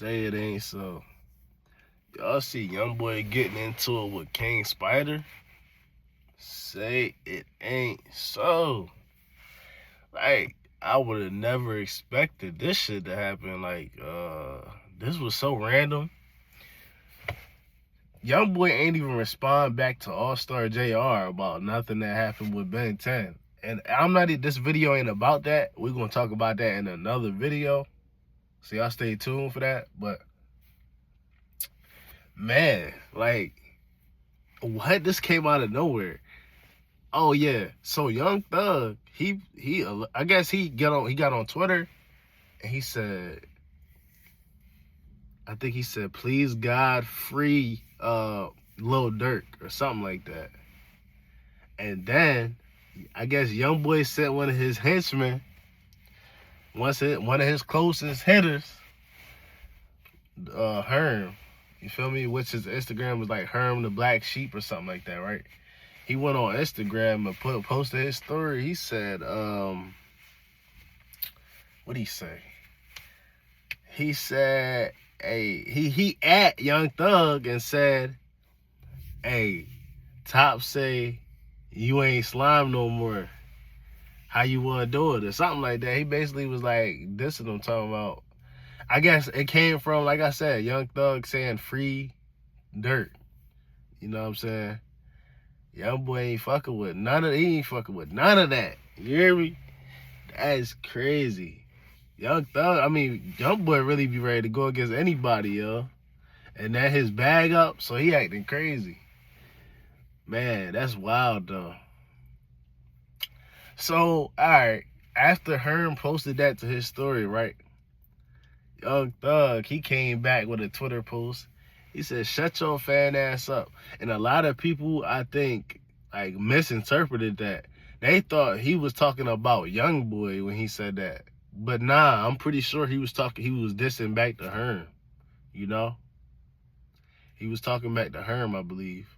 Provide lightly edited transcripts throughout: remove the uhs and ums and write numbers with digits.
Say it ain't so. Y'all see Youngboy getting into it with King Spider? Say it ain't so. Like, I would have never expected this shit to happen. Like, this was so random. Youngboy ain't even respond back to All-Star JR about nothing that happened with Ben 10. And this video ain't about that. We're gonna talk about that in another video. So y'all stay tuned for that. But man, like, what? This came out of nowhere. Oh yeah. So Young Thug, I guess he got on Twitter and he said, I think he said, please God free Lil Durk or something like that. And then I guess Youngboy sent one of his henchmen, one of his closest hitters, Herm. You feel me? Which his Instagram was like Herm the Black Sheep or something like that, right? He went on Instagram and posted his story. He said, what'd he say? He said, hey, he at Young Thug and said, hey, Top say you ain't slime no more. How you wanna do it? Or something like that. He basically was like dissing him, talking about, I guess it came from, like I said, Young Thug saying free Dirt. You know what I'm saying? Youngboy ain't fucking with none of that. You hear me? That's crazy. Youngboy really be ready to go against anybody, yo. And that his bag up, so he acting crazy. Man, that's wild though. So, alright, after Herm posted that to his story, right? Young Thug, he came back with a Twitter post. He said, shut your fan ass up. And a lot of people, I think, like, misinterpreted that. They thought he was talking about Youngboy when he said that. But nah, I'm pretty sure he was dissing back to Herm. You know? He was talking back to Herm, I believe.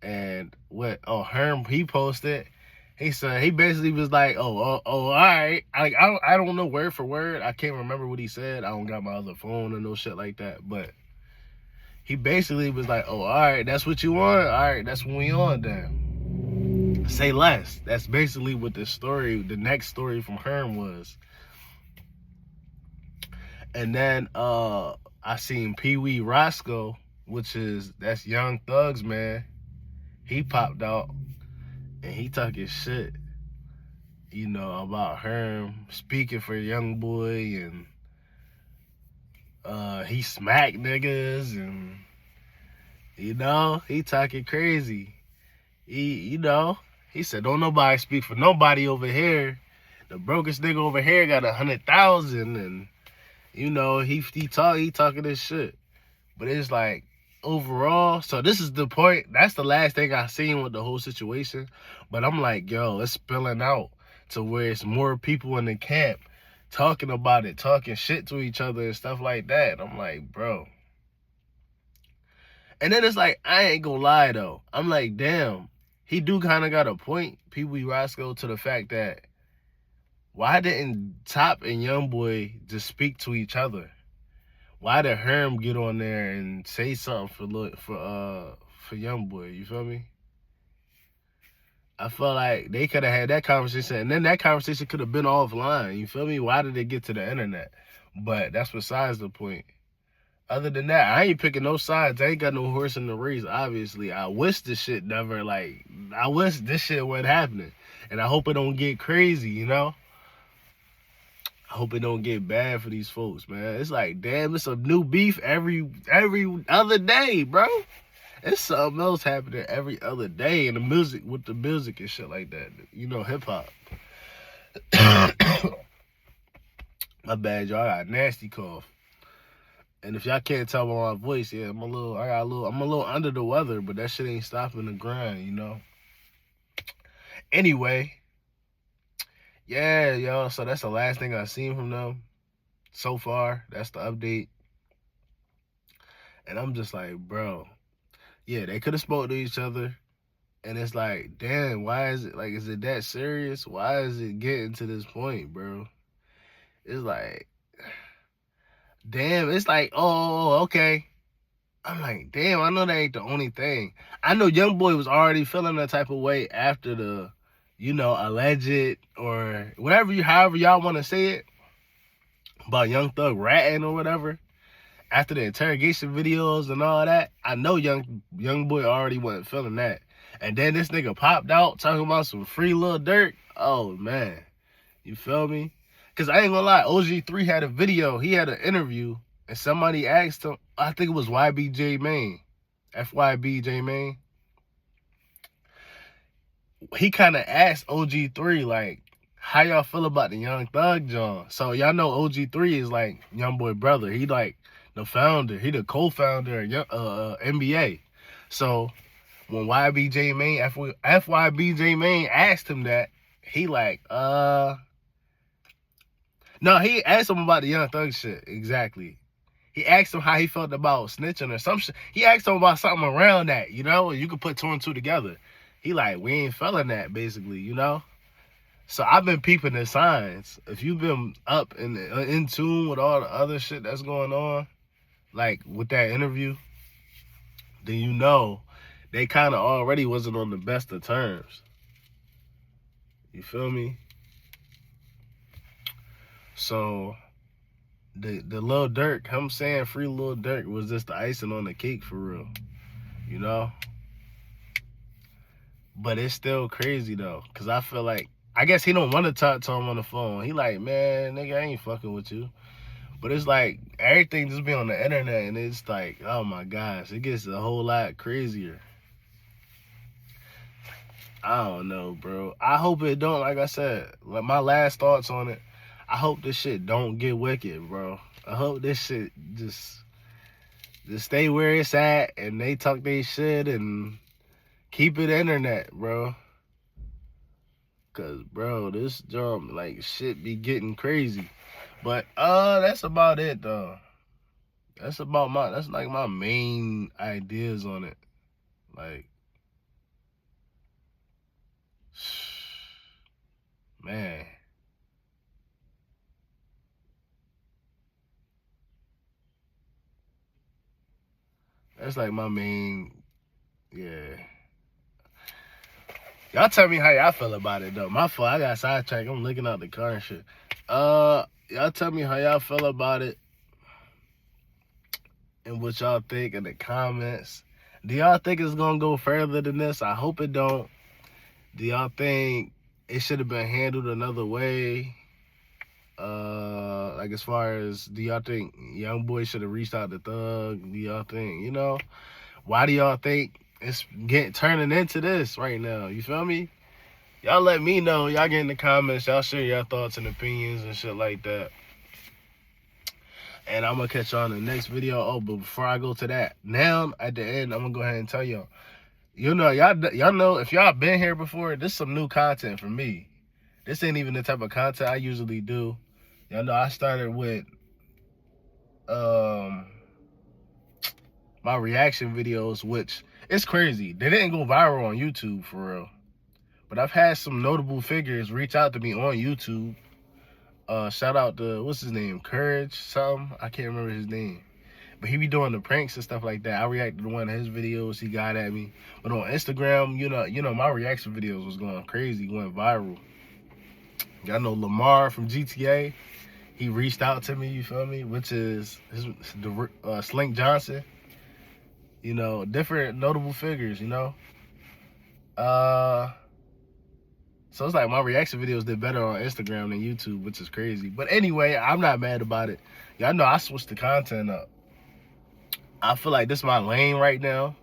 And Herm, he posted, he said, he basically was like, all right. I don't know word for word. I can't remember what he said. I don't got my other phone or no shit like that. But he basically was like, all right, that's what you want? All right, that's what we on then. Say less. That's basically what the next story from Herm was. And then I seen Pee Wee Roscoe, that's Young Thug's man. He popped out and he talking shit, you know, about Herm speaking for Youngboy, and he smacked niggas, and you know, he talking crazy. He said, don't nobody speak for nobody over here. The brokest nigga over here got 100,000, and you know, he talking this shit. But it's like, overall, so this is the point. That's the last thing I seen with the whole situation. But I'm like, yo, it's spilling out to where it's more people in the camp talking about it, talking shit to each other and stuff like that. I'm like, bro. And then it's like, I ain't gonna lie though. I'm like, damn, he do kind of got a point, Pee Wee Roscoe, to the fact that why didn't Top and Youngboy just speak to each other? Why did Herm get on there and say something for Youngboy? You feel me? I feel like they could have had that conversation, and then that conversation could have been offline. You feel me? Why did it get to the internet? But that's besides the point. Other than that, I ain't picking no sides. I ain't got no horse in the race, obviously. I wish this shit wasn't happening. And I hope it don't get crazy, you know? I hope it don't get bad for these folks, man. It's like, damn, it's a new beef every other day, bro. It's something else happening every other day in with the music and shit like that. You know, hip hop. My bad, y'all. I got a nasty cough. And if y'all can't tell by my voice, yeah, I'm a little under the weather, but that shit ain't stopping the grind, you know? Anyway, yeah, y'all, so that's the last thing I've seen from them so far. That's the update. And I'm just like, bro, yeah, they could have spoke to each other. And it's like, damn, why is it that serious? Why is it getting to this point, bro? It's like, Damn, it's like, oh, okay. I'm like, damn, I know that ain't the only thing. I know Youngboy was already feeling that type of way after the, alleged or whatever however y'all want to say it about Young Thug ratting or whatever. After the interrogation videos and all that, I know Youngboy already wasn't feeling that. And then this nigga popped out talking about some free Lil Durk. Oh man, you feel me? Cause I ain't gonna lie, OG3 had a video, he had an interview, and somebody asked him, I think it was YBJ Main, FYBJ Main. He kind of asked OG3 like, how y'all feel about the Young Thug John? So y'all know OG3 is like Youngboy brother. He like the founder. He the co-founder of NBA. So when YBJ Main, FYBJ Main asked him that, he like, no, he asked him about the Young Thug shit. Exactly. He asked him how he felt about snitching or some shit. He asked him about something around that, you could put two and two together. He like, we ain't feeling that, basically, So I've been peeping the signs. If you've been up and in tune with all the other shit that's going on, like with that interview, then you know they kind of already wasn't on the best of terms. You feel me? So the Lil Durk, him saying free Lil Durk was just the icing on the cake for real, But it's still crazy though, cause I feel like, I guess he don't want to talk to him on the phone. He like, man, nigga, I ain't fucking with you. But it's like everything just be on the internet, and it's like, oh my gosh, it gets a whole lot crazier. I don't know, bro. I hope it don't. Like I said, like my last thoughts on it, I hope this shit don't get wicked, bro. I hope this shit just stay where it's at, and they talk their shit and keep it internet, bro. Cause, bro, this jump, like, shit be getting crazy. But, that's about it, though. That's like my main ideas on it. Like, man. That's like my main, yeah. Y'all tell me how y'all feel about it, though. My fault, I got sidetracked. I'm looking out the car and shit. Y'all tell me how y'all feel about it and what y'all think in the comments. Do y'all think it's gonna go further than this? I hope it don't. Do y'all think it should have been handled another way? Like as far as, do y'all think Youngboy should have reached out to Thug? Do y'all think, why do y'all think it's turning into this right now? You feel me? Y'all let me know. Y'all get in the comments. Y'all share your thoughts and opinions and shit like that. And I'm going to catch y'all in the next video. Oh, but before I go to that, now at the end, I'm going to go ahead and tell y'all. Y'all know, if y'all been here before, this is some new content for me. This ain't even the type of content I usually do. Y'all know I started with my reaction videos, which it's crazy. They didn't go viral on YouTube for real. But I've had some notable figures reach out to me on YouTube. Shout out to, what's his name? Courage something? I can't remember his name. But he be doing the pranks and stuff like that. I reacted to one of his videos. He got at me. But on Instagram, my reaction videos was going crazy, going viral. Y'all know Lamar from GTA. He reached out to me, you feel me? Which is Slink Johnson. Different notable figures, So it's like my reaction videos did better on Instagram than YouTube, which is crazy. But anyway, I'm not mad about it. Y'all know I switched the content up. I feel like this is my lane right now.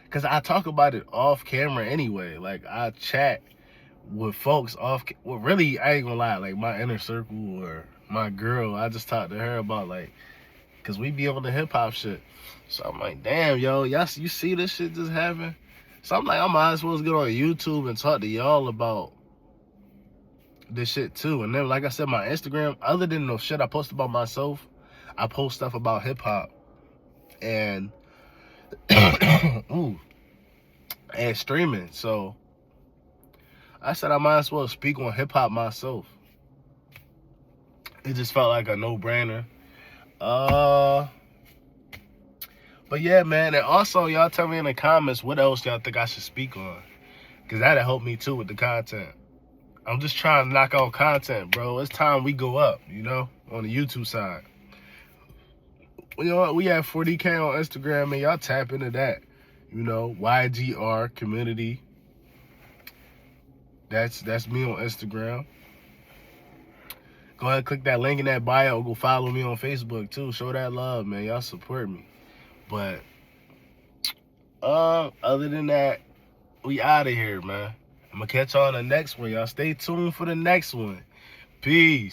Because I talk about it off camera anyway. Like, I chat with folks off. Well, really, I ain't gonna lie. Like, my inner circle or my girl, I just talk to her about, like, because we be on the hip-hop shit. So I'm like, damn, yo, y'all, you see this shit just happen? So I'm like, I might as well get on YouTube and talk to y'all about this shit too. And then, like I said, my Instagram, other than the shit I post about myself, I post stuff about hip-hop and ooh, and streaming. So I said I might as well speak on hip-hop myself. It just felt like a no-brainer. But yeah, man. And also, y'all tell me in the comments what else y'all think I should speak on. Because that'll help me too with the content. I'm just trying to knock out content, bro. It's time we go up, you know, on the YouTube side. You know what? We have 40K on Instagram, and y'all tap into that. You know, YGR community. That's me on Instagram. Go ahead and click that link in that bio. Go follow me on Facebook too. Show that love, man. Y'all support me. But other than that, we out of here, man. I'm gonna catch y'all on the next one. Y'all stay tuned for the next one. Peace.